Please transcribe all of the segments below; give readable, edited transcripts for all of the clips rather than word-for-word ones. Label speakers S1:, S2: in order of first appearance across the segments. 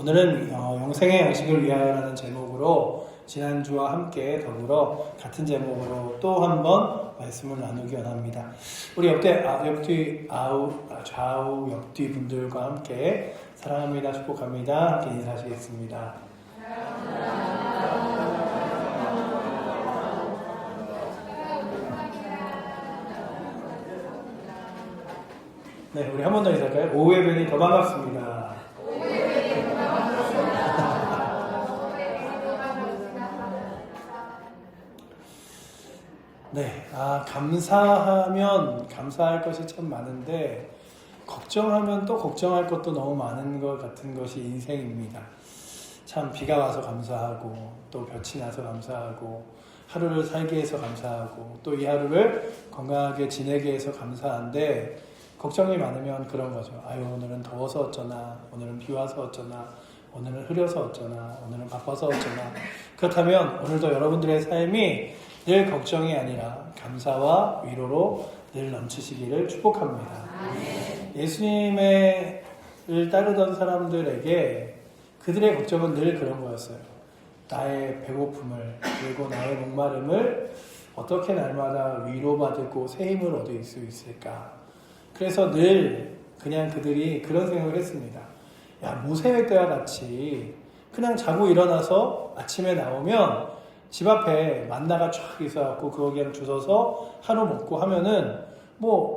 S1: 오늘은 영생의 양식을 위하여라는 제목으로 지난주와 함께 더불어 같은 제목으로 또 한 번 말씀을 나누기 원합니다. 우리 좌우 옆뒤 분들과 함께 사랑합니다, 축복합니다 함께 인사하시겠습니다. 네, 우리 한 번 더 인사할까요? 오후에 뵈니 더 반갑습니다. 네, 감사하면 감사할 것이 참 많은데 걱정하면 또 걱정할 것도 너무 많은 것 같은 것이 인생입니다. 참 비가 와서 감사하고 또 볕이 나서 감사하고 하루를 살게 해서 감사하고 또 이 하루를 건강하게 지내게 해서 감사한데 걱정이 많으면 그런 거죠. 오늘은 더워서 어쩌나, 오늘은 비 와서 어쩌나, 오늘은 흐려서 어쩌나, 오늘은 바빠서 어쩌나. 그렇다면 오늘도 여러분들의 삶이 늘 걱정이 아니라 감사와 위로로 늘 넘치시기를 축복합니다. 예수님을 따르던 사람들에게 그들의 걱정은 늘 그런 거였어요. 나의 배고픔을 그리고 나의 목마름을 어떻게 날마다 위로받고 새 힘을 얻을 수 있을까. 그래서 늘 그냥 그들이 그런 생각을 했습니다. 모세 때와 같이 그냥 자고 일어나서 아침에 나오면 집 앞에 만나가 쫙 있어갖고 그거 그냥 주워서 하루 먹고 하면은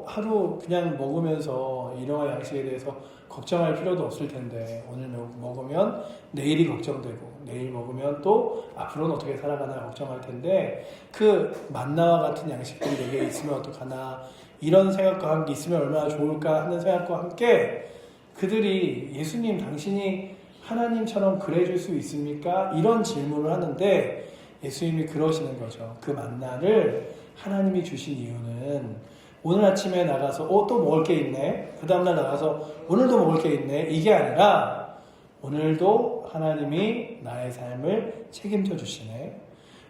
S1: 하루 그냥 먹으면서 일용할 양식에 대해서 걱정할 필요도 없을 텐데 오늘 먹으면 내일이 걱정되고 내일 먹으면 또 앞으로는 어떻게 살아가나 걱정할 텐데 그 만나와 같은 양식들이 내게 있으면 어떡하나 이런 생각과 함께 있으면 얼마나 좋을까 하는 생각과 함께 그들이 예수님 당신이 하나님처럼 그래줄 수 있습니까? 이런 질문을 하는데 예수님이 그러시는 거죠. 그 만나를 하나님이 주신 이유는 오늘 아침에 나가서 또 먹을 게 있네. 그 다음날 나가서 오늘도 먹을 게 있네. 이게 아니라 오늘도 하나님이 나의 삶을 책임져 주시네.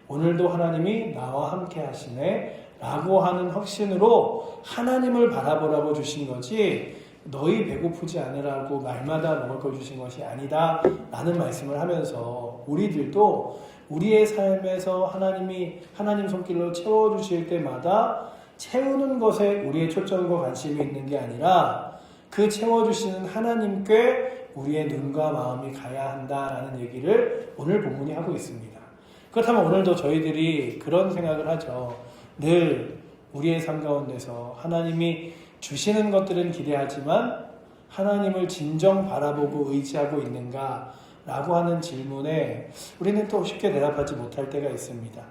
S1: 오늘도 하나님이 나와 함께 하시네. 라고 하는 확신으로 하나님을 바라보라고 주신 거지 너희 배고프지 않으라고 날마다 먹을 걸 주신 것이 아니다 라는 말씀을 하면서 우리들도 우리의 삶에서 하나님 손길로 채워주실 때마다 채우는 것에 우리의 초점과 관심이 있는 게 아니라 그 채워주시는 하나님께 우리의 눈과 마음이 가야 한다라는 얘기를 오늘 본문이 하고 있습니다. 그렇다면 오늘도 저희들이 그런 생각을 하죠. 늘 우리의 삶 가운데서 하나님이 주시는 것들은 기대하지만 하나님을 진정 바라보고 의지하고 있는가? 라고 하는 질문에 우리는 또 쉽게 대답하지 못할 때가 있습니다.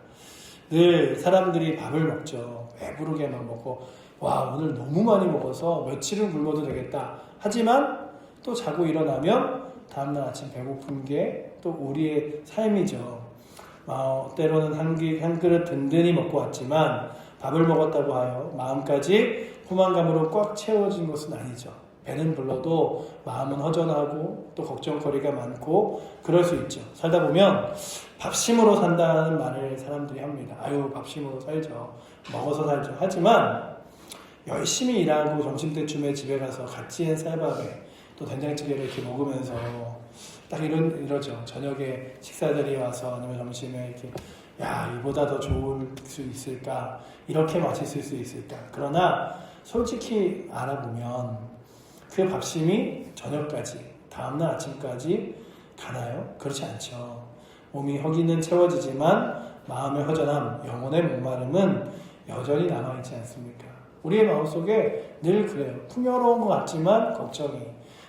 S1: 늘 사람들이 밥을 먹죠. 배부르게 막 먹고 오늘 너무 많이 먹어서 며칠은 굶어도 되겠다. 하지만 또 자고 일어나면 다음날 아침 배고픈 게 또 우리의 삶이죠. 때로는 한 그릇 든든히 먹고 왔지만 밥을 먹었다고 하여 마음까지 포만감으로 꽉 채워진 것은 아니죠. 배는 불러도 마음은 허전하고 또 걱정거리가 많고 그럴 수 있죠. 살다 보면 밥심으로 산다는 말을 사람들이 합니다. 밥심으로 살죠. 먹어서 살죠. 하지만 열심히 일하고 점심때쯤에 집에 가서 갓 지은 쌀밥에 또 된장찌개를 이렇게 먹으면서 딱 이러죠. 저녁에 식사 자리에 와서 아니면 점심에 이렇게 이보다 더 좋을 수 있을까? 이렇게 맛있을 수 있을까? 그러나 솔직히 알아보면 그 밥심이 저녁까지, 다음날 아침까지 가나요? 그렇지 않죠. 몸이 허기는 채워지지만 마음의 허전함, 영혼의 목마름은 여전히 남아있지 않습니까? 우리의 마음속에 늘 그래요. 풍요로운 것 같지만 걱정이.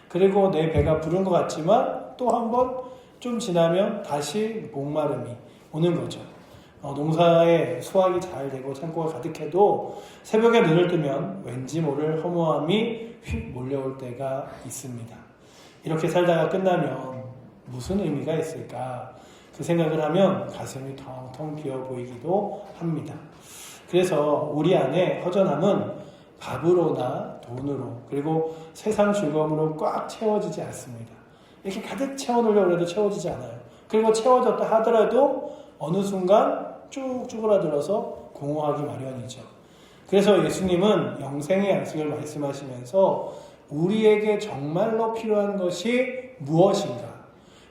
S1: 그리고 내 배가 부른 것 같지만 또 한 번 좀 지나면 다시 목마름이 오는 거죠. 농사에 수확이 잘 되고 창고가 가득해도 새벽에 눈을 뜨면 왠지 모를 허무함이 휙 몰려올 때가 있습니다. 이렇게 살다가 끝나면 무슨 의미가 있을까? 그 생각을 하면 가슴이 텅텅 비어 보이기도 합니다. 그래서 우리 안에 허전함은 밥으로나 돈으로 그리고 세상 즐거움으로 꽉 채워지지 않습니다. 이렇게 가득 채워놓으려고 해도 채워지지 않아요. 그리고 채워졌다 하더라도 어느 순간 쭉 쭈그라들어서 공허하기 마련이죠. 그래서 예수님은 영생의 양식을 말씀하시면서 우리에게 정말로 필요한 것이 무엇인가?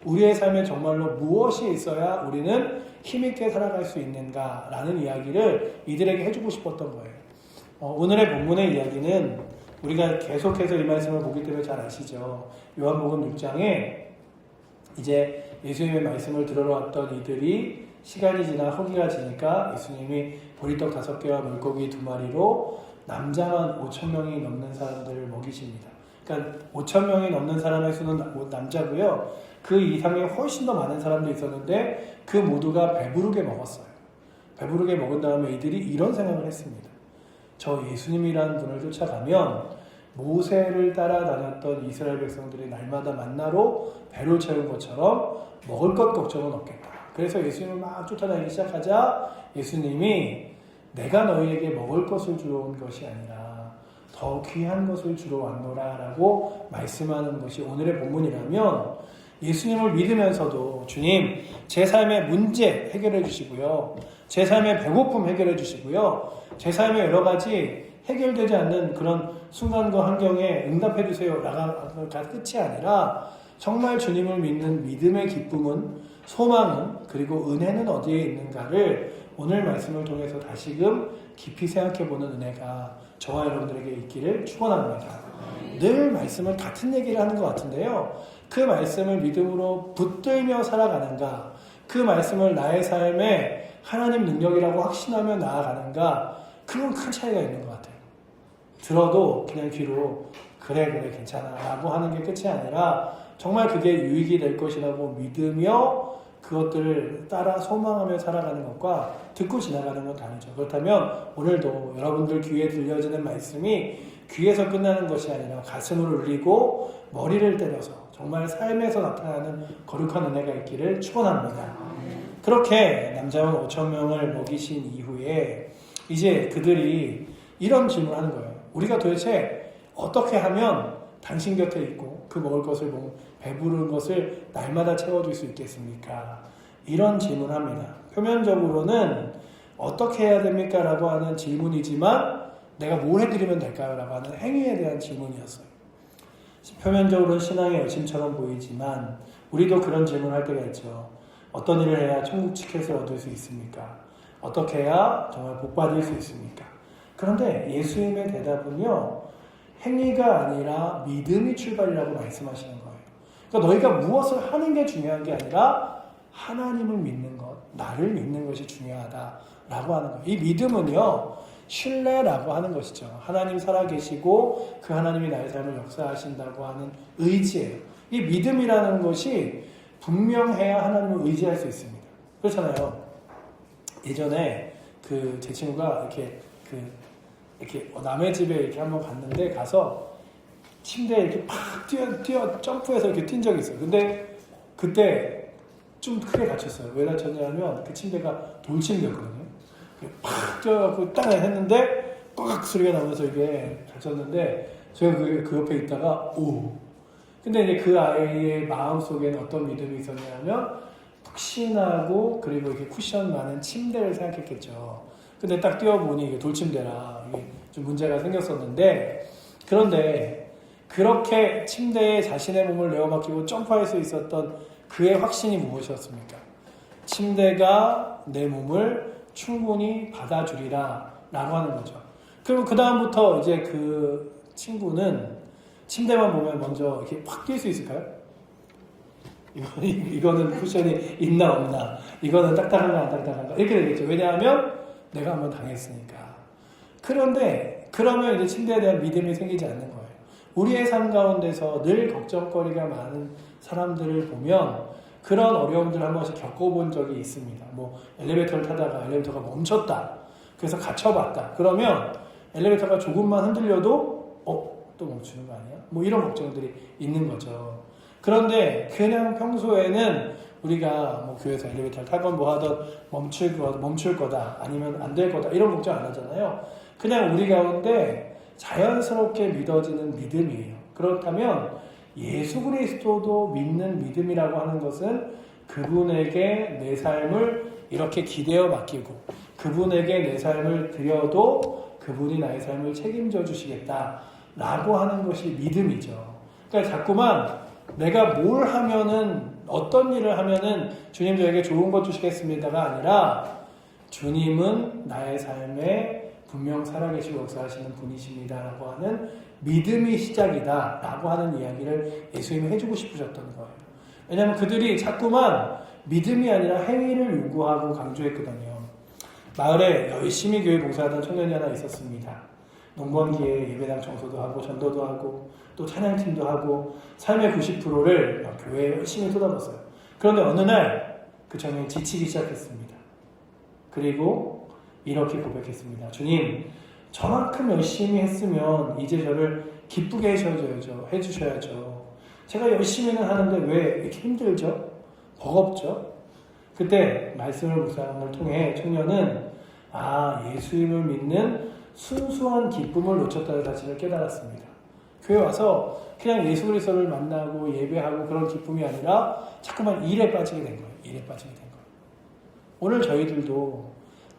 S1: 우리의 삶에 정말로 무엇이 있어야 우리는 힘있게 살아갈 수 있는가라는 이야기를 이들에게 해주고 싶었던 거예요. 오늘의 본문의 이야기는 우리가 계속해서 이 말씀을 보기 때문에 잘 아시죠. 요한복음 6장에 이제 예수님의 말씀을 들으러 왔던 이들이 시간이 지나 허기가 지니까 예수님이 보리떡 5개와 물고기 2마리로 남자만 5,000명이 넘는 사람들을 먹이십니다. 그러니까 5,000명이 넘는 사람의 수는 남자고요. 그 이상에 훨씬 더 많은 사람도 있었는데 그 모두가 배부르게 먹었어요. 배부르게 먹은 다음에 이들이 이런 생각을 했습니다. 저 예수님이라는 분을 쫓아가면 모세를 따라다녔던 이스라엘 백성들이 날마다 만나로 배를 채운 것처럼 먹을 것 걱정은 없겠다. 그래서 예수님을 막 쫓아다니기 시작하자 예수님이 내가 너희에게 먹을 것을 주러 온 것이 아니라 더 귀한 것을 주러 왔노라 라고 말씀하는 것이 오늘의 본문이라면 예수님을 믿으면서도 주님 제 삶의 문제 해결해 주시고요. 제 삶의 배고픔 해결해 주시고요. 제 삶의 여러 가지 해결되지 않는 그런 순간과 환경에 응답해 주세요 라가 끝이 아니라 정말 주님을 믿는 믿음의 기쁨은 소망은 그리고 은혜는 어디에 있는가를 오늘 말씀을 통해서 다시금 깊이 생각해보는 은혜가 저와 여러분들에게 있기를 축원합니다. 늘 말씀을 같은 얘기를 하는 것 같은데요. 그 말씀을 믿음으로 붙들며 살아가는가, 그 말씀을 나의 삶에 하나님 능력이라고 확신하며 나아가는가, 그건 큰 차이가 있는 것 같아요. 들어도 그냥 귀로 그래 괜찮아 라고 하는 게 끝이 아니라 정말 그게 유익이 될 것이라고 믿으며 그것들을 따라 소망하며 살아가는 것과 듣고 지나가는 건 다르죠. 그렇다면 오늘도 여러분들 귀에 들려지는 말씀이 귀에서 끝나는 것이 아니라 가슴을 울리고 머리를 때려서 정말 삶에서 나타나는 거룩한 은혜가 있기를 축원합니다. 그렇게 남자만 5,000명을 먹이신 이후에 이제 그들이 이런 질문을 하는 거예요. 우리가 도대체 어떻게 하면 당신 곁에 있고 그 먹을 것을 배부른 것을 날마다 채워줄 수 있겠습니까? 이런 질문을 합니다. 표면적으로는 어떻게 해야 됩니까? 라고 하는 질문이지만 내가 뭘 해드리면 될까요? 라고 하는 행위에 대한 질문이었어요. 표면적으로는 신앙의 열심처럼 보이지만 우리도 그런 질문을 할 때가 있죠. 어떤 일을 해야 천국 티켓을 얻을 수 있습니까? 어떻게 해야 정말 복 받을 수 있습니까? 그런데 예수님의 대답은요. 행위가 아니라 믿음이 출발이라고 말씀하시는 거예요. 그러니까 너희가 무엇을 하는 게 중요한 게 아니라 하나님을 믿는 것, 나를 믿는 것이 중요하다라고 하는 거예요. 이 믿음은요. 신뢰라고 하는 것이죠. 하나님 살아계시고 그 하나님이 나의 삶을 역사하신다고 하는 의지예요. 이 믿음이라는 것이 분명해야 하나님을 의지할 수 있습니다. 그렇잖아요. 예전에 제 친구가 이렇게 남의 집에 이렇게 한번 갔는데 가서 침대에 이렇게 팍 점프해서 이렇게 뛴 적이 있어요. 근데 그때 좀 크게 다쳤어요. 왜 다쳤냐면 그 침대가 돌침대였거든요. 팍 뛰어갖고 딱 했는데 꽉 소리가 나면서 이게 다쳤는데 제가 그 옆에 있다가 근데 이제 그 아이의 마음속에는 어떤 믿음이 있었냐면 푹신하고 그리고 이렇게 쿠션 많은 침대를 생각했겠죠. 근데 딱 뛰어보니 이게 돌침대라 이게 좀 문제가 생겼었는데 그런데 그렇게 침대에 자신의 몸을 내어맡기고 점프할 수 있었던 그의 확신이 무엇이었습니까? 침대가 내 몸을 충분히 받아주리라 라고 하는 거죠. 그리고 그 다음부터 이제 그 친구는 침대만 보면 먼저 이렇게 확 뛸 수 있을까요? 이거는 쿠션이 있나 없나, 이거는 딱딱한가 안 딱딱한가 이렇게 되겠죠. 왜냐하면 내가 한번 당했으니까. 그런데 그러면 이제 침대에 대한 믿음이 생기지 않는 거예요. 우리의 삶 가운데서 늘 걱정거리가 많은 사람들을 보면 그런 어려움들을 한 번씩 겪어본 적이 있습니다. 엘리베이터를 타다가 엘리베이터가 멈췄다. 그래서 갇혀봤다. 그러면 엘리베이터가 조금만 흔들려도 또 멈추는 거 아니야? 이런 걱정들이 있는 거죠. 그런데 그냥 평소에는 우리가 교회에서 엘리베이터를 타건 하던 멈출 거다 아니면 안 될 거다 이런 걱정 안 하잖아요. 그냥 우리 가운데 자연스럽게 믿어지는 믿음이에요. 그렇다면 예수 그리스도도 믿는 믿음이라고 하는 것은 그분에게 내 삶을 이렇게 기대어 맡기고 그분에게 내 삶을 드려도 그분이 나의 삶을 책임져 주시겠다라고 하는 것이 믿음이죠. 그러니까 자꾸만 내가 뭘 하면은, 어떤 일을 하면은 주님 저에게 좋은 것 주시겠습니다가 아니라 주님은 나의 삶에 분명 살아계시고 역사하시는 분이십니다라고 하는 믿음이 시작이다 라고 하는 이야기를 예수님이 해주고 싶으셨던 거예요. 왜냐하면 그들이 자꾸만 믿음이 아니라 행위를 요구하고 강조했거든요. 마을에 열심히 교회 봉사하던 청년이 하나 있었습니다. 농번기에 예배당 청소도 하고 전도도 하고 또 찬양팀도 하고 삶의 90%를 교회에 열심히 쏟아붓어요. 그런데 어느 날 그 청년이 지치기 시작했습니다. 그리고 이렇게 고백했습니다. 주님, 저만큼 열심히 했으면 이제 저를 기쁘게 해주셔야죠. 제가 열심히는 하는데 왜 이렇게 힘들죠? 버겁죠? 그때 말씀을 묵상을 통해 청년은 예수님을 믿는 순수한 기쁨을 놓쳤다는 사실을 깨달았습니다. 교회 와서 그냥 예수 그리스도를 만나고 예배하고 그런 기쁨이 아니라 자꾸만 일에 빠지게 된 거예요. 오늘 저희들도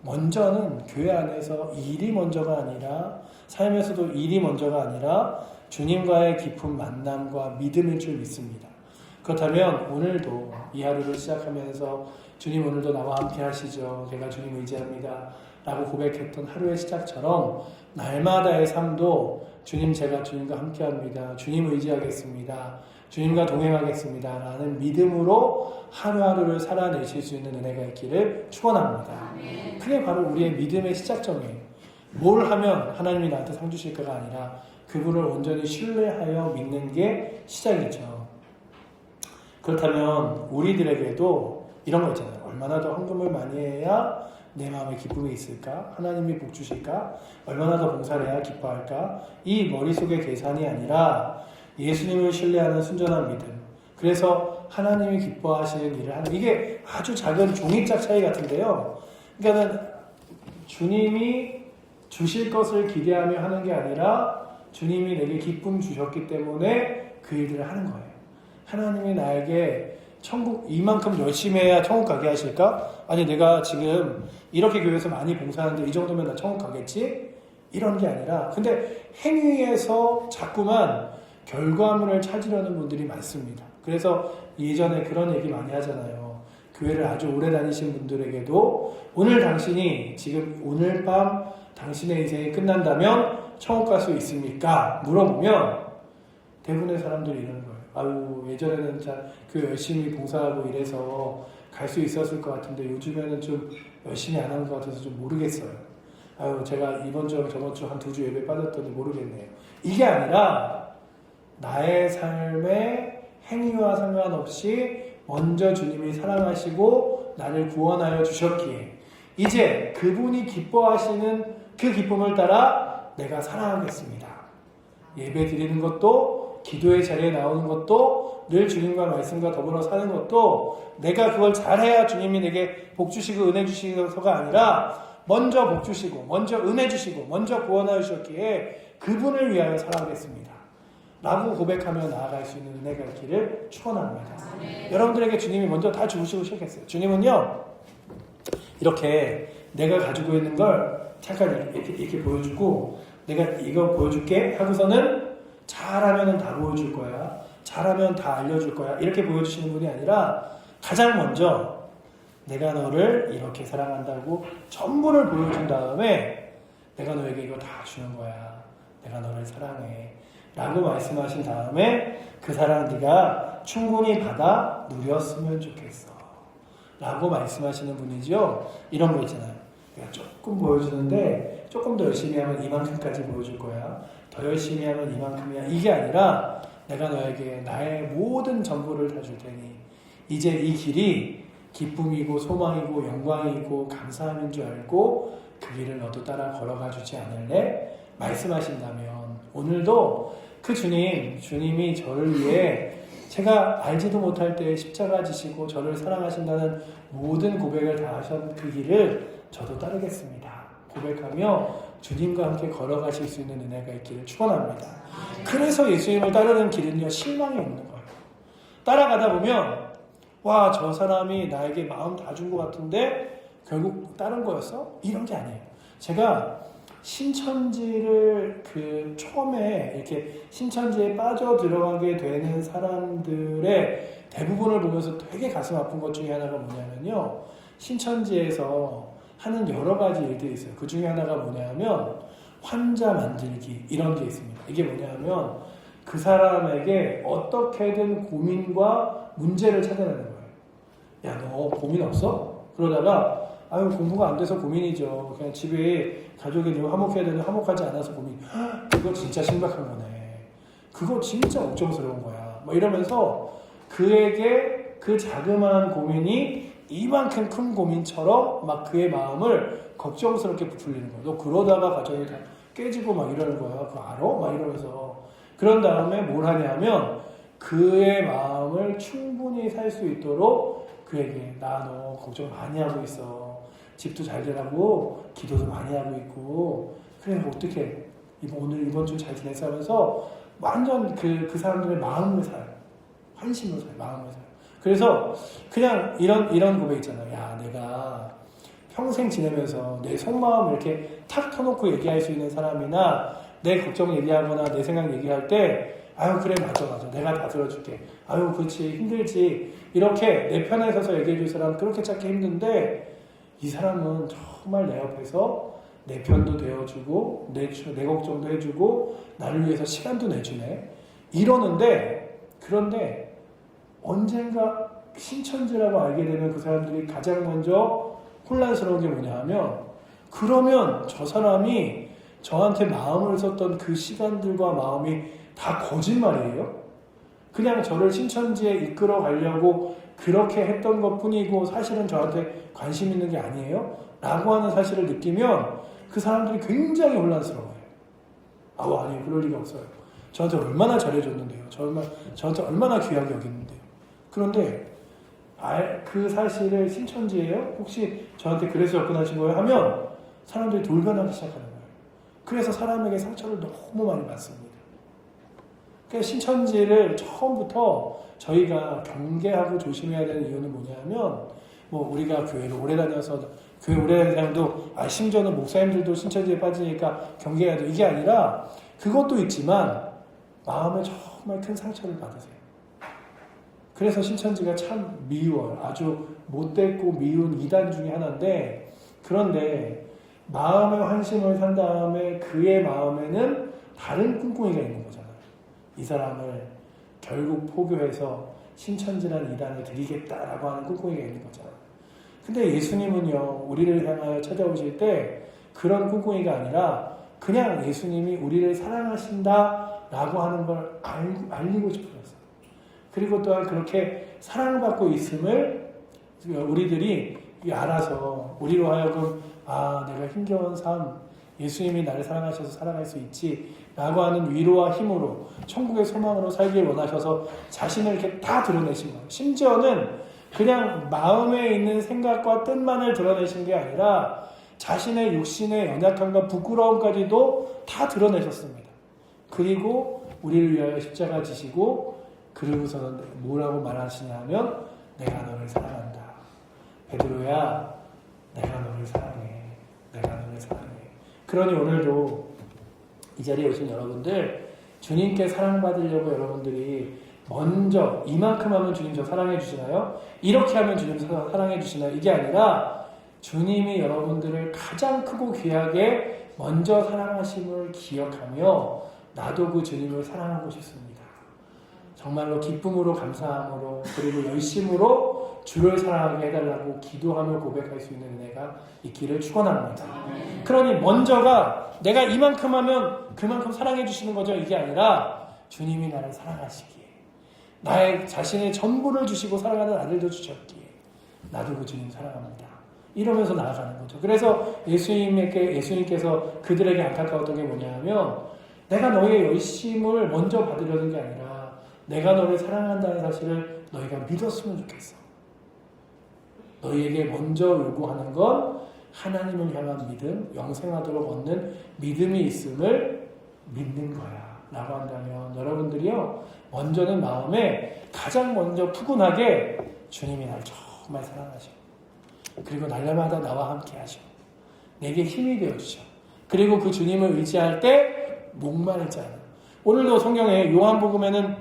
S1: 먼저는 교회 안에서 일이 먼저가 아니라 삶에서도 일이 먼저가 아니라 주님과의 깊은 만남과 믿음일 줄 믿습니다. 그렇다면 오늘도 이 하루를 시작하면서 주님 오늘도 나와 함께 하시죠. 제가 주님 의지합니다. 라고 고백했던 하루의 시작처럼 날마다의 삶도 주님 제가 주님과 함께 합니다. 주님 의지하겠습니다. 주님과 동행하겠습니다. 라는 믿음으로 하루하루를 살아내실 수 있는 은혜가 있기를 축원합니다. 그게 바로 우리의 믿음의 시작점이에요. 뭘 하면 하나님이 나한테 상 주실까가 아니라 그분을 온전히 신뢰하여 믿는 게 시작이죠. 그렇다면 우리들에게도 이런 거 있잖아요. 얼마나 더 헌금을 많이 해야 내 마음에 기쁨이 있을까? 하나님이 복 주실까? 얼마나 더 봉사를 해야 기뻐할까? 이 머릿속의 계산이 아니라 예수님을 신뢰하는 순전한 믿음. 그래서 하나님이 기뻐하시는 일을 하는, 이게 아주 작은 종이짝 차이 같은데요. 그러니까 주님이 주실 것을 기대하며 하는 게 아니라 주님이 내게 기쁨 주셨기 때문에 그 일들을 하는 거예요. 하나님이 나에게 천국 이만큼 열심히 해야 천국 가게 하실까? 아니 내가 지금 이렇게 교회에서 많이 봉사하는데 이 정도면 나 천국 가겠지? 이런 게 아니라 근데 행위에서 자꾸만 결과물을 찾으려는 분들이 많습니다. 그래서 예전에 그런 얘기 많이 하잖아요. 교회를 아주 오래 다니신 분들에게도 오늘 당신이 지금 오늘 밤 당신의 인생이 끝난다면 천국 갈 수 있습니까? 물어보면 대부분의 사람들이 이러는 거예요. 아유 예전에는 그 열심히 봉사하고 이래서 갈 수 있었을 것 같은데 요즘에는 좀 열심히 안 하는 것 같아서 좀 모르겠어요. 아유 제가 이번 주 저번 주 한 2주 예배 빠졌더니 모르겠네요. 이게 아니라 나의 삶의 행위와 상관없이 먼저 주님이 사랑하시고 나를 구원하여 주셨기에 이제 그분이 기뻐하시는 그 기쁨을 따라 내가 살아가겠습니다. 예배 드리는 것도 기도의 자리에 나오는 것도 늘 주님과 말씀과 더불어 사는 것도 내가 그걸 잘해야 주님이 내게 복 주시고 은혜 주시고서가 아니라 먼저 복 주시고 먼저 은혜 주시고 먼저 구원하여 주셨기에 그분을 위하여 살아가겠습니다. 라고 고백하며 나아갈 수 있는 은혜가 있기를 축원합니다. 여러분들에게 주님이 먼저 다 주시고 시작했어요. 주님은요 이렇게 내가 가지고 있는 걸 잠깐 이렇게 보여주고 내가 이거 보여줄게 하고서는 잘하면 다 보여줄 거야. 잘하면 다 알려줄 거야. 이렇게 보여주시는 분이 아니라 가장 먼저 내가 너를 이렇게 사랑한다고 전부를 보여준 다음에 내가 너에게 이거 다 주는 거야. 내가 너를 사랑해. 라고 말씀하신 다음에 그 사랑 네가 충분히 받아 누렸으면 좋겠어. 라고 말씀하시는 분이죠. 이런 거 있잖아요. 내가 조금 보여주는데 조금 더 열심히 하면 이만큼까지 보여줄 거야. 더 열심히 하면 이만큼이야. 이게 아니라 내가 너에게 나의 모든 전부를 다 줄 테니 이제 이 길이 기쁨이고 소망이고 영광이고 감사함인 줄 알고 그 길을 너도 따라 걸어가 주지 않을래? 말씀하신다면 오늘도 그 주님이 저를 위해 제가 알지도 못할 때 십자가 지시고 저를 사랑하신다는 모든 고백을 다 하신 그 길을 저도 따르겠습니다. 고백하며 주님과 함께 걸어가실 수 있는 은혜가 있기를 축원합니다. 그래서 예수님을 따르는 길은요 실망이 없는 거예요. 따라가다 보면 와, 저 사람이 나에게 마음 다 준 것 같은데 결국 다른 거였어? 이런 게 아니에요. 제가 신천지를 그 처음에 이렇게 신천지에 빠져 들어가게 되는 사람들의 대부분을 보면서 되게 가슴 아픈 것 중에 하나가 뭐냐면요. 신천지에서 하는 여러 가지 일들이 있어요. 그 중에 하나가 뭐냐면 환자 만들기 이런 게 있습니다. 이게 뭐냐면 그 사람에게 어떻게든 고민과 문제를 찾아내는 거예요. 야, 너 고민 없어? 그러다가 아유 공부가 안 돼서 고민이죠. 그냥 집에 가족이 좀 화목해야 되는데 화목하지 않아서 고민. 그거 진짜 심각한 거네. 그거 진짜 걱정스러운 거야. 뭐 이러면서 그에게 그 자그마한 고민이 이만큼 큰 고민처럼 막 그의 마음을 걱정스럽게 부풀리는 거야. 너 그러다가 가정이 다 깨지고 막 이러는 거야. 그거 알아? 막 이러면서. 그런 다음에 뭘 하냐면 그의 마음을 충분히 살 수 있도록 그에게 나 너 걱정 많이 하고 있어. 집도 잘 되라고 기도도 많이 하고 있고 그래 어떻게 이번 주 잘 지냈어 하면서 완전 그 사람들의 마음을 사요. 환심을 사요. 마음을 사요. 그래서 그냥 이런 고백 있잖아요. 야 내가 평생 지내면서 내 속마음 이렇게 탁 터놓고 얘기할 수 있는 사람이나 내 걱정 얘기하거나 내 생각 얘기할 때 아유 그래 맞아 내가 다 들어줄게. 아유 그렇지 힘들지. 이렇게 내 편에 서서 얘기해 줄 사람 그렇게 찾기 힘든데 이 사람은 정말 내 옆에서 내 편도 되어주고 내 걱정도 해주고 나를 위해서 시간도 내주네. 이러는데 그런데 언젠가 신천지라고 알게 되면 그 사람들이 가장 먼저 혼란스러운 게 뭐냐 하면 그러면 저 사람이 저한테 마음을 썼던 그 시간들과 마음이 다 거짓말이에요? 그냥 저를 신천지에 이끌어 가려고 그렇게 했던 것 뿐이고 사실은 저한테 관심 있는 게 아니에요? 라고 하는 사실을 느끼면 그 사람들이 굉장히 혼란스러워요. 아니 그럴 리가 없어요. 저한테 얼마나 잘해줬는데요. 저한테 얼마나 귀하게 여겼는데요. 그런데 그 사실을 신천지예요? 혹시 저한테 그래서 접근하신 거예요? 하면 사람들이 돌변하기 시작하는 거예요. 그래서 사람에게 상처를 너무 많이 받습니다. 그러니까 신천지를 처음부터 저희가 경계하고 조심해야 되는 이유는 뭐냐면 우리가 교회를 오래 다녀서 교회 오래 다니는 사람도 심지어는 목사님들도 신천지에 빠지니까 경계해야 돼. 이게 아니라 그것도 있지만 마음에 정말 큰 상처를 받으세요. 그래서 신천지가 참 미워요. 아주 못됐고 미운 이단 중에 하나인데 그런데 마음의 환심을 산 다음에 그의 마음에는 다른 꿍꿍이가 있는 거잖아요. 이 사람을 결국 포교해서 신천지라는 이단에 드리겠다라고 하는 꿍꿍이가 있는 거잖아요. 근데 예수님은요, 우리를 향하여 찾아오실 때 그런 꿍꿍이가 아니라 그냥 예수님이 우리를 사랑하신다라고 하는 걸 알리고 싶으셨어요. 그리고 또한 그렇게 사랑받고 있음을 우리들이 알아서 우리로 하여금 내가 힘겨운 삶 예수님이 나를 사랑하셔서 살아갈 수 있지 라고 하는 위로와 힘으로 천국의 소망으로 살길 원하셔서 자신을 이렇게 다 드러내신 거예요. 심지어는 그냥 마음에 있는 생각과 뜻만을 드러내신 게 아니라 자신의 육신의 연약함과 부끄러움까지도 다 드러내셨습니다. 그리고 우리를 위하여 십자가 지시고 그러고서는 뭐라고 말하시냐면 내가 너를 사랑한다. 베드로야 내가 너를 사랑해. 내가 너를 사랑해. 그러니 오늘도 이 자리에 오신 여러분들 주님께 사랑받으려고 여러분들이 먼저 이만큼 하면 주님 저 사랑해 주시나요? 이렇게 하면 주님 사랑해 주시나요? 이게 아니라 주님이 여러분들을 가장 크고 귀하게 먼저 사랑하심을 기억하며 나도 그 주님을 사랑하고 싶습니다. 정말로 기쁨으로 감사함으로 그리고 열심으로 주를 사랑하게 해달라고 기도하며 고백할 수 있는 은혜가 있기를 축원합니다. 그러니 먼저가 내가 이만큼 하면 그만큼 사랑해 주시는 거죠. 이게 아니라 주님이 나를 사랑하시기에 나의 자신의 전부를 주시고 사랑하는 아들도 주셨기에 나도 그 주님 사랑합니다. 이러면서 나아가는 거죠. 그래서 예수님께서 그들에게 안타까웠던 게 뭐냐면 내가 너의 열심을 먼저 받으려는 게 아니라 내가 너를 사랑한다는 사실을 너희가 믿었으면 좋겠어. 너희에게 먼저 요구하는 건 하나님을 향한 믿음, 영생하도록 얻는 믿음이 있음을 믿는 거야 라고 한다면 여러분들이요 먼저는 마음에 가장 먼저 푸근하게 주님이 날 정말 사랑하셔. 그리고 날마다 나와 함께 하셔. 내게 힘이 되어주셔. 그리고 그 주님을 의지할 때 목마르지 않아요. 오늘도 성경에 요한복음에는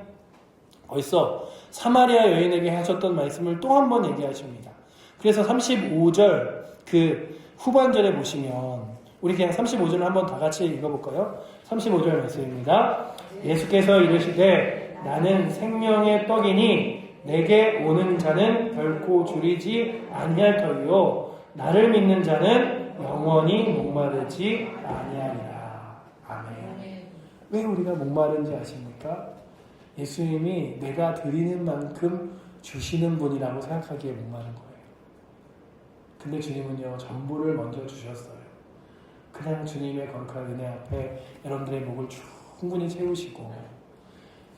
S1: 벌써 사마리아 여인에게 하셨던 말씀을 또 한 번 얘기하십니다. 그래서 35절 그 후반절에 보시면 우리 그냥 35절을 한번 다 같이 읽어볼까요? 35절 말씀입니다. 예수께서 이르시되 나는 생명의 떡이니 내게 오는 자는 결코 줄이지 아니할 터이요 나를 믿는 자는 영원히 목마르지 아니하리라. 아멘. 왜 우리가 목마른지 아십니까? 예수님이 내가 드리는 만큼 주시는 분이라고 생각하기에 목마른 거예요. 근데 주님은요, 전부를 먼저 주셨어요. 그냥 주님의 거룩한 은혜 앞에 여러분들의 목을 충분히 채우시고,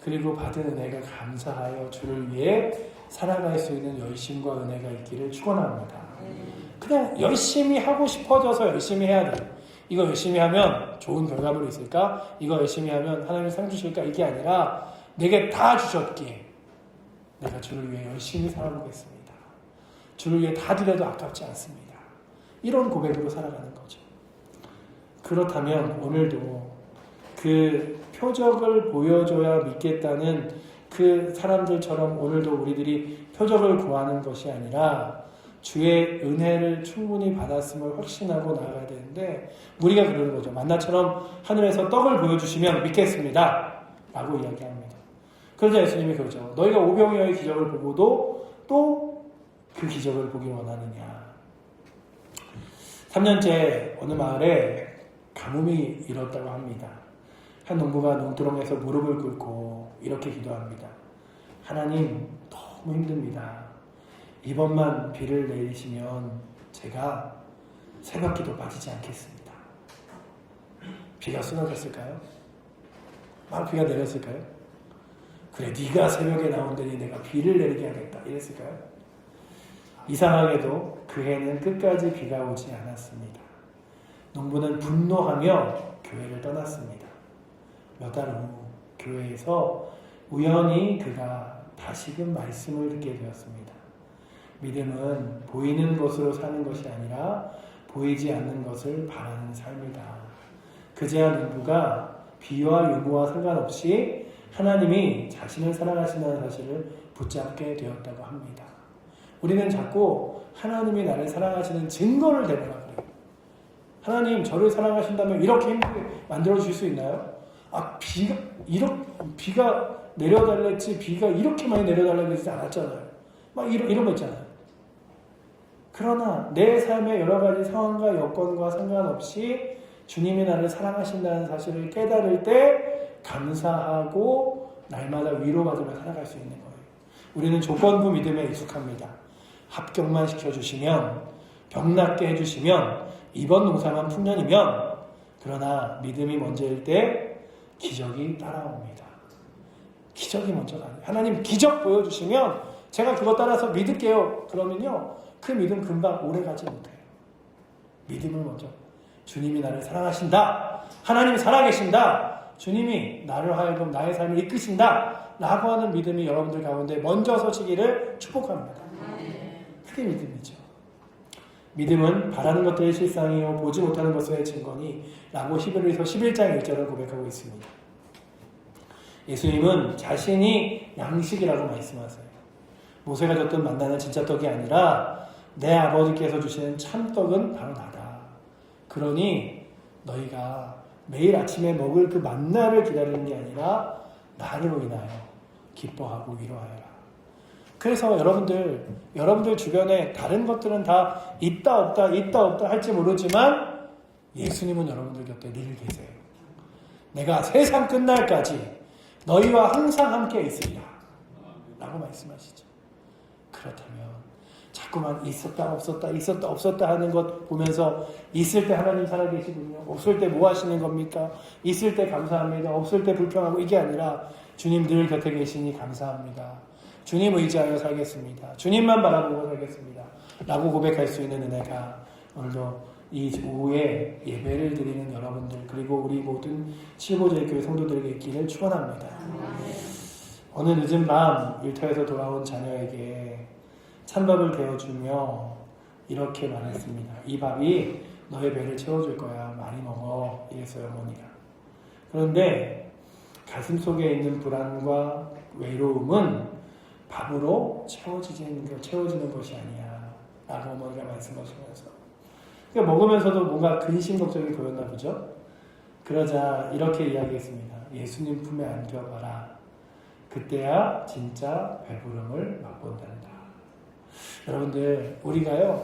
S1: 그리고 받은 은혜가 감사하여 주를 위해 살아갈 수 있는 열심과 은혜가 있기를 축원합니다. 그냥 열심히 하고 싶어져서 열심히 해야 돼요. 이거 열심히 하면 좋은 결과물이 있을까? 이거 열심히 하면 하나님이 상 주실까? 이게 아니라 내게 다 주셨기에 내가 주를 위해 열심히 살아보겠습니다. 주를 위해 다 드려도 아깝지 않습니다. 이런 고백으로 살아가는 거죠. 그렇다면 오늘도 그 표적을 보여줘야 믿겠다는 그 사람들처럼 오늘도 우리들이 표적을 구하는 것이 아니라 주의 은혜를 충분히 받았음을 확신하고 나아가야 되는데, 우리가 그러는 거죠. 만나처럼 하늘에서 떡을 보여주시면 믿겠습니다 라고 이야기합니다. 그러자 예수님이 그러죠. 너희가 오병이어의 기적을 보고도 또 그 기적을 보기 원하느냐. 3년째 어느 마을에 가뭄이 일었다고 합니다. 한 농부가 농두렁에서 무릎을 꿇고 이렇게 기도합니다. 하나님, 너무 힘듭니다. 이번만 비를 내리시면 제가 새벽기도 빠지지 않겠습니다. 비가 쏟아졌을까요? 막 비가 내렸을까요? 그래, 네가 새벽에 나온다니 내가 비를 내리게 하겠다 이랬을까요? 이상하게도 그 해는 끝까지 비가 오지 않았습니다. 농부는 분노하며 교회를 떠났습니다. 몇 달 후 교회에서 우연히 그가 다시금 말씀을 듣게 되었습니다. 믿음은 보이는 것으로 사는 것이 아니라 보이지 않는 것을 바라는 삶이다. 그제야 농부가 비와 유무와 상관없이 하나님이 자신을 사랑하신다는 사실을 붙잡게 되었다고 합니다. 우리는 자꾸 하나님이 나를 사랑하시는 증거를 대보라 그래요. 하나님 저를 사랑하신다면 이렇게 힘들게 만들어주실 수 있나요? 비가 내려달랬지 비가 이렇게 많이 내려달라고 하지 않았잖아요. 막 이런 거 있잖아요. 그러나 내 삶의 여러 가지 상황과 여건과 상관없이 주님이 나를 사랑하신다는 사실을 깨달을 때 감사하고 날마다 위로받으며 살아갈 수 있는 거예요. 우리는 조건부 믿음에 익숙합니다. 합격만 시켜주시면, 병 낫게 해주시면, 이번 농사만 풍년이면, 그러나 믿음이 먼저일 때 기적이 따라옵니다. 기적이 먼저가 아니에요. 하나님 기적 보여주시면 제가 그거 따라서 믿을게요. 그러면요, 그 믿음 금방 오래가지 못해요. 믿음을 먼저, 주님이 나를 사랑하신다, 하나님이 살아계신다, 주님이 나를 하여금 나의 삶을 이끄신다 라고 하는 믿음이 여러분들 가운데 먼저 서시기를 축복합니다. 그게 믿음이죠. 믿음은 바라는 것들의 실상이요 보지 못하는 것의 증거니 라고 히브리서 11장 1절을 고백하고 있습니다. 예수님은 자신이 양식이라고 말씀하세요. 모세가 줬던 만나는 진짜 떡이 아니라 내 아버지께서 주시는 참떡은 바로 나다. 그러니 너희가 매일 아침에 먹을 그 만나를 기다리는 게 아니라 나로 인하여 기뻐하고 위로하여라. 그래서 여러분들 주변에 다른 것들은 다 있다 없다 할지 모르지만 예수님은 여러분들 곁에 늘 계세요. 내가 세상 끝날까지 너희와 항상 함께 있으리라 라고 말씀하시죠. 그렇다면 자꾸만 있었다 없었다 하는 것 보면서 있을 때 하나님 살아계시군요, 없을 때 뭐 하시는 겁니까? 있을 때 감사합니다, 없을 때 불평하고, 이게 아니라 주님 늘 곁에 계시니 감사합니다, 주님 의지하여 살겠습니다, 주님만 바라보고 살겠습니다 라고 고백할 수 있는 은혜가 오늘도 이 오후에 예배를 드리는 여러분들, 그리고 우리 모든 칠보제일교회 성도들에게 있기를 축원합니다. 어느 늦은 밤 일터에서 돌아온 자녀에게 찬밥을 데워주며 이렇게 말했습니다. 이 밥이 너의 배를 채워줄 거야. 많이 먹어. 이랬어요, 어머니가. 그런데 가슴 속에 있는 불안과 외로움은 밥으로 채워지는 것이 아니야. 라고 어머니가 말씀하시면서. 그러니까 먹으면서도 뭔가 근심 걱정이 보였나 보죠. 그러자 이렇게 이야기했습니다. 예수님 품에 안겨봐라. 그때야 진짜 배부름을 맛본단다. 여러분들, 우리가요,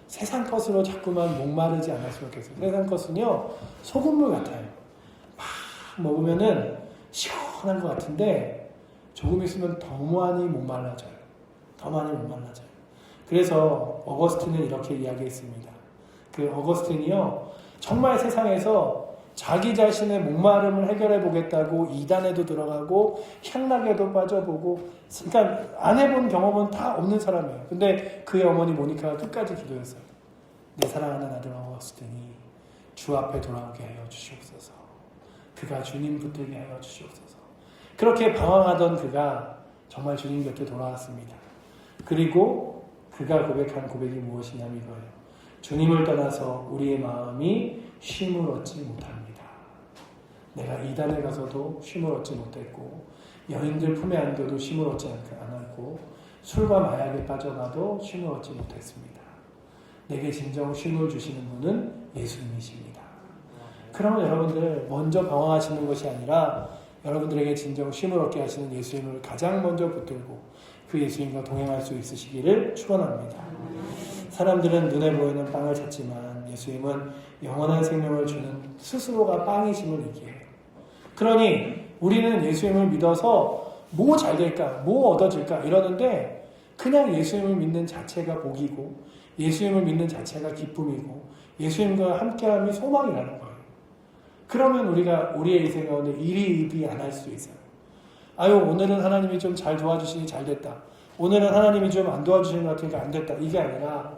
S1: 세상 것으로 자꾸만 목마르지 않았으면 좋겠어요. 세상 것은요, 소금물 같아요. 막 먹으면은 시원한 것 같은데 조금 있으면 더 많이 목말라져요. 더 많이 목말라져요. 그래서 어거스틴은 이렇게 이야기했습니다. 그 어거스틴이요, 정말 세상에서 자기 자신의 목마름을 해결해 보겠다고 이단에도 들어가고 향락에도 빠져보고, 그러니까 안 해본 경험은 다 없는 사람이에요. 근데 그의 어머니 모니카가 끝까지 기도했어요. 내 사랑하는 아들 어거스틴이 주 앞에 돌아오게 하여 주시옵소서. 그가 주님 붙들게 하여 주시옵소서. 그렇게 방황하던 그가 정말 주님 곁에 돌아왔습니다. 그리고 그가 고백한 고백이 무엇이냐면 이거예요. 주님을 떠나서 우리의 마음이 쉼을 얻지 못합니다. 내가 이단에 가서도 쉼을 얻지 못했고, 여인들 품에 안겨도 쉼을 얻지 않았고, 술과 마약에 빠져가도 쉼을 얻지 못했습니다. 내게 진정 쉼을 주시는 분은 예수님이십니다. 그러면 여러분들, 먼저 방황하시는 것이 아니라 여러분들에게 진정 쉼을 얻게 하시는 예수님을 가장 먼저 붙들고 그 예수님과 동행할 수 있으시기를 축원합니다. 사람들은 눈에 보이는 빵을 찾지만 예수님은 영원한 생명을 주는 스스로가 빵이심을 얘기해요. 그러니 우리는 예수님을 믿어서 뭐 잘 될까, 뭐 얻어질까 이러는데, 그냥 예수님을 믿는 자체가 복이고 예수님을 믿는 자체가 기쁨이고 예수님과 함께함이 소망이라는 거예요. 그러면 우리가 우리의 인생 가운데 일희일비 안 할 수 있어요. 아유, 오늘은 하나님이 좀 잘 도와주시니 잘 됐다. 오늘은 하나님이 좀 안 도와주시는 것 같으니까 안 됐다. 이게 아니라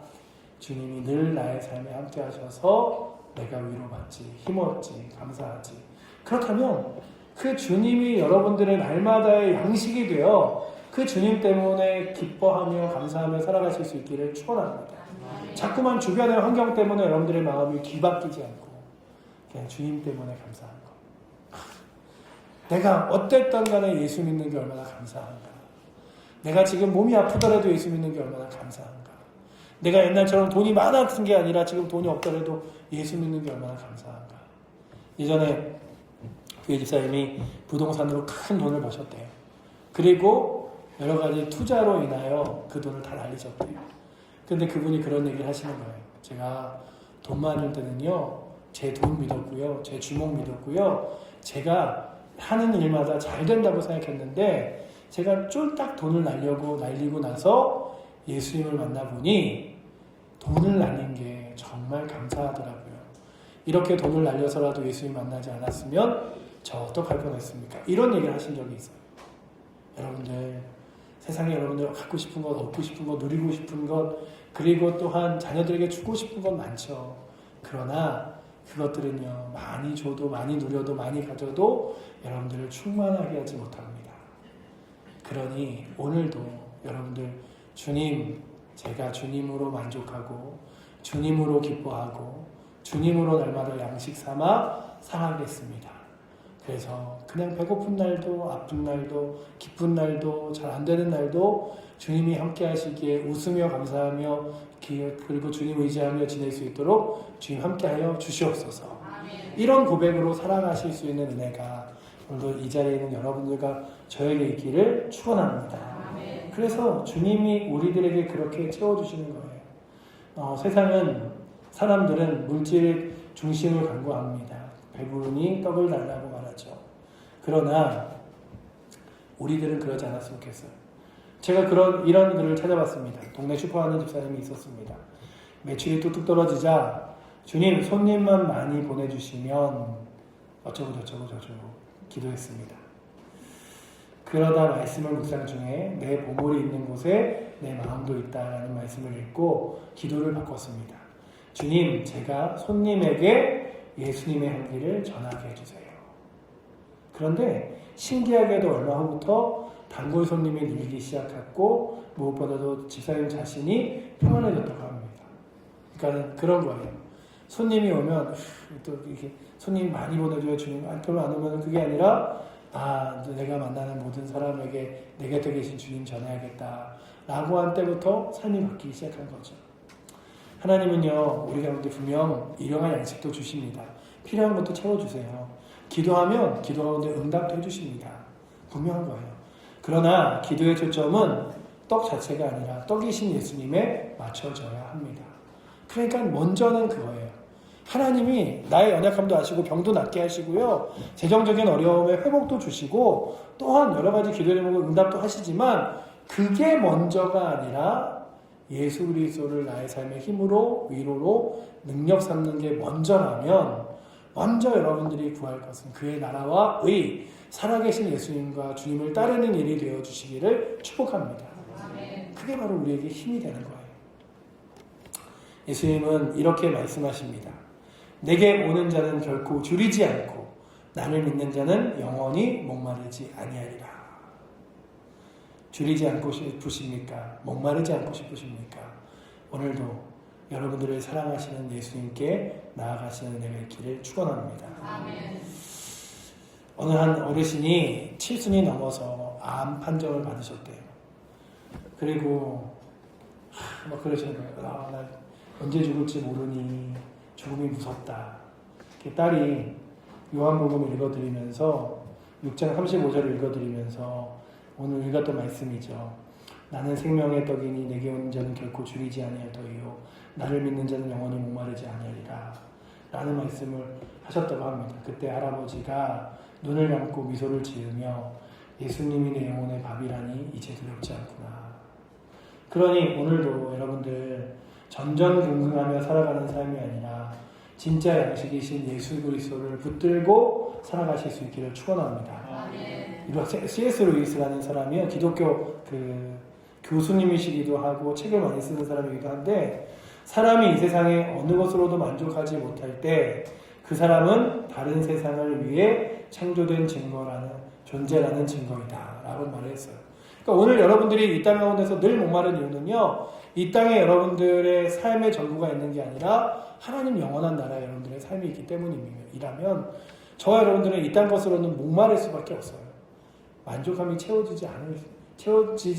S1: 주님이 늘 나의 삶에 함께 하셔서 내가 위로받지, 힘없지, 감사하지. 그렇다면 그 주님이 여러분들의 날마다의 양식이 되어 그 주님 때문에 기뻐하며 감사하며 살아가실 수 있기를 축원합니다. 자꾸만 주변의 환경 때문에 여러분들의 마음이 뒤바뀌지 않고 그냥 주님 때문에 감사한 것. 내가 어땠던 간에 예수 믿는 게 얼마나 감사한가. 내가 지금 몸이 아프더라도 예수 믿는 게 얼마나 감사한가. 내가 옛날처럼 돈이 많았던 게 아니라 지금 돈이 없더라도 예수 믿는 게 얼마나 감사한가. 예전에 교회 집사님이 부동산으로 큰 돈을 버셨대요. 그리고 여러 가지 투자로 인하여 그 돈을 다 날리셨대요. 근데 그분이 그런 얘기를 하시는 거예요. 제가 돈 많을 때는요, 제 돈 믿었고요, 제 주목 믿었고요, 제가 하는 일마다 잘 된다고 생각했는데 제가 쫄딱 돈을 날리고 나서 예수님을 만나보니 돈을 날린 게 정말 감사하더라고요. 이렇게 돈을 날려서라도 예수님 만나지 않았으면 저 어떡할 뻔했습니까? 이런 얘기를 하신 적이 있어요. 여러분들, 세상에 여러분들 갖고 싶은 것, 얻고 싶은 것, 누리고 싶은 것, 그리고 또한 자녀들에게 주고 싶은 건 많죠. 그러나 그것들은요, 많이 줘도 많이 누려도 많이 가져도 여러분들을 충만하게 하지 못합니다. 그러니 오늘도 여러분들 주님, 제가 주님으로 만족하고 주님으로 기뻐하고 주님으로 날마다 양식 삼아 살아가겠습니다. 그래서 그냥 배고픈 날도 아픈 날도 기쁜 날도 잘 안 되는 날도 주님이 함께 하시기에 웃으며 감사하며 그리고 주님 의지하며 지낼 수 있도록 주님 함께하여 주시옵소서. 이런 고백으로 살아가실 수 있는 은혜가 오늘도 이 자리에 있는 여러분들과 저에게 있기를 축원합니다. 그래서 주님이 우리들에게 그렇게 채워주시는 거예요. 세상은, 사람들은 물질 중심을 강구합니다. 배부르니 떡을 달라고 말하죠. 그러나 우리들은 그러지 않았으면 좋겠어요. 제가 이런 글을 찾아봤습니다. 동네 슈퍼하는 집사님이 있었습니다. 매출이 뚝뚝 떨어지자 주님, 손님만 많이 보내주시면 어쩌고 저쩌고 기도했습니다. 그러다 말씀을 묵상 중에 내 보물이 있는 곳에 내 마음도 있다라는 말씀을 읽고 기도를 바꿨습니다. 주님, 제가 손님에게 예수님의 향기를 전하게 해주세요. 그런데 신기하게도 얼마 후부터 단골 손님이 늘기 시작했고 무엇보다도 집사님 자신이 평안해졌다고 합니다. 그러니까 그런 거예요. 손님이 오면 또 이렇게 손님이 많이 보내줘야 주님, 별로 안 오면 그게 아니라 내가 만나는 모든 사람에게 내 곁에 계신 주님 전해야겠다 라고 한 때부터 삶이 바뀌기 시작한 거죠. 하나님은요, 우리 가운데 분명 일용할 양식도 주십니다. 필요한 것도 채워주세요. 기도하면 기도 가운데 응답도 해주십니다. 분명한 거예요. 그러나 기도의 초점은 떡 자체가 아니라 떡이신 예수님에 맞춰져야 합니다. 그러니까 먼저는 그거예요. 하나님이 나의 연약함도 아시고 병도 낫게 하시고요, 재정적인 어려움에 회복도 주시고 또한 여러 가지 기도 제목을 응답도 하시지만 그게 먼저가 아니라 예수 그리스도를 나의 삶의 힘으로 위로로 능력 삼는 게 먼저라면 먼저 여러분들이 구할 것은 그의 나라와 의, 살아계신 예수님과 주님을 따르는 일이 되어주시기를 축복합니다. 그게 바로 우리에게 힘이 되는 거예요. 예수님은 이렇게 말씀하십니다. 내게 오는 자는 결코 줄이지 않고 나를 믿는 자는 영원히 목마르지 아니하리라. 줄이지 않고 싶으십니까? 목마르지 않고 싶으십니까? 오늘도 여러분들을 사랑하시는 예수님께 나아가시는 은혜가 있기를 축원합니다. 아멘. 어느 한 어르신이 7순이 넘어서 암 판정을 받으셨대요. 그리고 막 그러시는 거예요. 나 언제 죽을지 모르니 죽음이 무섭다. 딸이 요한복음을 읽어드리면서 6장 35절을 읽어드리면서 오늘 읽었던 말씀이죠. 나는 생명의 떡이니 내게 오는 자는 결코 줄이지 아니할 터이요 나를 믿는 자는 영원히 목마르지 아니하리라 라는 말씀을 하셨다고 합니다. 그때 할아버지가 눈을 감고 미소를 지으며 예수님이 내 영혼의 밥이라니 이제 두렵지 않구나. 그러니 오늘도 여러분들 전전긍긍하며 살아가는 삶이 아니라 진짜 양식이신 예수 그리스도를 붙들고 살아가실 수 있기를 축원합니다. C.S. 루이스라는 사람이요, 기독교 교수님이시기도 하고 책을 많이 쓰는 사람이기도 한데, 사람이 이 세상에 어느 것으로도 만족하지 못할 때 그 사람은 다른 세상을 위해 창조된 존재라는 증거이다 라고 말을 했어요. 그러니까 오늘 여러분들이 이 땅 가운데서 늘 목마른 이유는요, 이 땅에 여러분들의 삶의 전부가 있는 게 아니라 하나님 영원한 나라에 여러분들의 삶이 있기 때문이라면 저와 여러분들은 이 땅 것으로는 목마를 수밖에 없어요. 만족함이 채워지지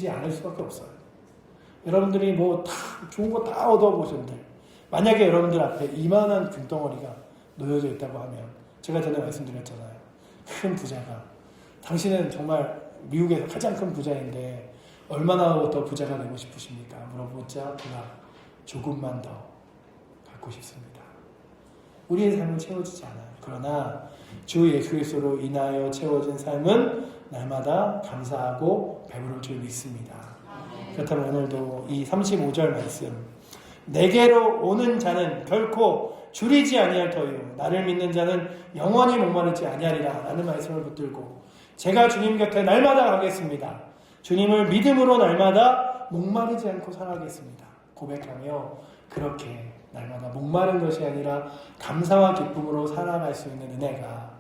S1: 않을 수밖에 없어요. 여러분들이 뭐 다 좋은 거 다 얻어보셨는데 만약에 여러분들 앞에 이만한 금덩어리가 놓여져 있다고 하면, 제가 전에 말씀드렸잖아요. 큰 부자가, 당신은 정말 미국에서 가장 큰 부자인데 얼마나 더 부자가 되고 싶으십니까? 물어보자 조금만 더 갖고 싶습니다. 우리의 삶은 채워지지 않아요. 그러나 주 예수 그리스도로 인하여 채워진 삶은 날마다 감사하고 배부를 줄 믿습니다. 그렇다면 오늘도 이 35절 말씀, 내게로 오는 자는 결코 줄이지 아니할 터이요 나를 믿는 자는 영원히 목마르지 아니하리라 라는 말씀을 붙들고 제가 주님 곁에 날마다 가겠습니다. 주님을 믿음으로 날마다 목마르지 않고 살아가겠습니다. 고백하며 그렇게 날마다 목마른 것이 아니라 감사와 기쁨으로 살아갈 수 있는 은혜가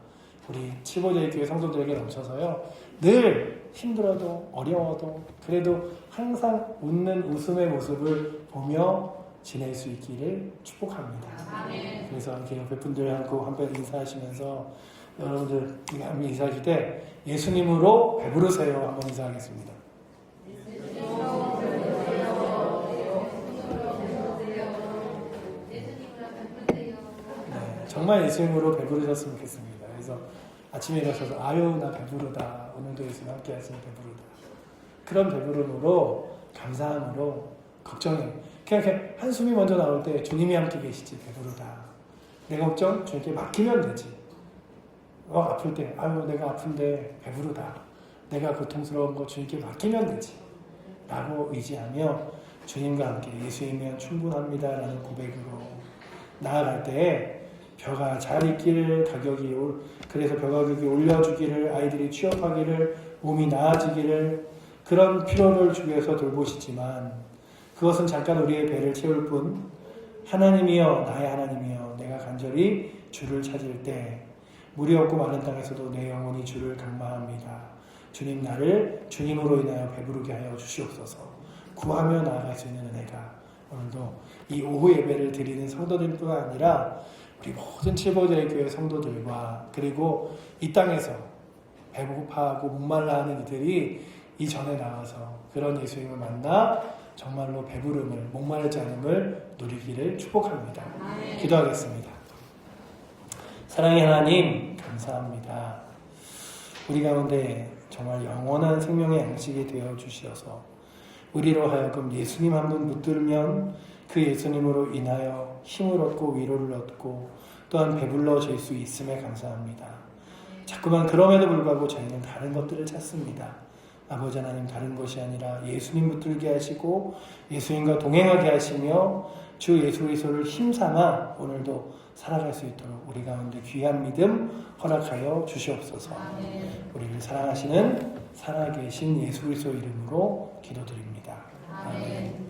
S1: 우리 칠보제일 교회 성도들에게 넘쳐서요, 늘 힘들어도 어려워도 그래도 항상 웃는 웃음의 모습을 보며 지낼 수 있기를 축복합니다. 아멘. 그래서 이렇게 옆에 분들하고 한번 인사하시면서 여러분들 인사하실 때 예수님으로 배부르세요 한번 인사하겠습니다. 네, 정말 예수님으로 배부르셨으면 좋겠습니다. 그래서 아침에 일어서서 나 배부르다, 오늘도 예수님 함께 하시니 배부르다, 그런 배부름으로 감사함으로 걱정해. 그냥 한숨이 먼저 나올 때 주님이 함께 계시지 배부르다. 내 걱정 주님께 맡기면 되지. 아플 때 내가 아픈데 배부르다. 내가 고통스러운 거 주님께 맡기면 되지 라고 의지하며 주님과 함께 예수이면 충분합니다 라는 고백으로 나아갈 때 벼가 잘 익기를, 그래서 벼 가격이 올려주기를, 아이들이 취업하기를, 몸이 나아지기를, 그런 필요를 주기 위해서 돌보시지만 그것은 잠깐 우리의 배를 채울 뿐, 하나님이여 나의 하나님이여 내가 간절히 주를 찾을 때 물이 없고 마른 땅에서도 내 영혼이 주를 갈망합니다. 주님, 나를 주님으로 인하여 배부르게 하여 주시옵소서. 구하며 나아갈 수 있는 은혜가 오늘도 이 오후 예배를 드리는 성도들뿐 아니라 우리 모든 칠보들의 교회 성도들과 그리고 이 땅에서 배고파하고 목말라하는 이들이 이 전에 나와서 그런 예수님을 만나 정말로 배부름을 목마르지 않음을 누리기를 축복합니다. 기도하겠습니다. 사랑의 하나님 감사합니다. 우리 가운데 정말 영원한 생명의 양식이 되어 주시어서 우리로 하여금 예수님 한 분 붙들면 그 예수님으로 인하여 힘을 얻고 위로를 얻고 또한 배불러질 수 있음에 감사합니다. 자꾸만 그럼에도 불구하고 저희는 다른 것들을 찾습니다. 아버지 하나님 다른 것이 아니라 예수님 붙들게 하시고 예수님과 동행하게 하시며 주 예수 그리스도를 힘삼아 오늘도 살아갈 수 있도록 우리 가운데 귀한 믿음 허락하여 주시옵소서. 우리를 사랑하시는 살아계신 예수 그리스도 이름으로 기도드립니다. 아멘.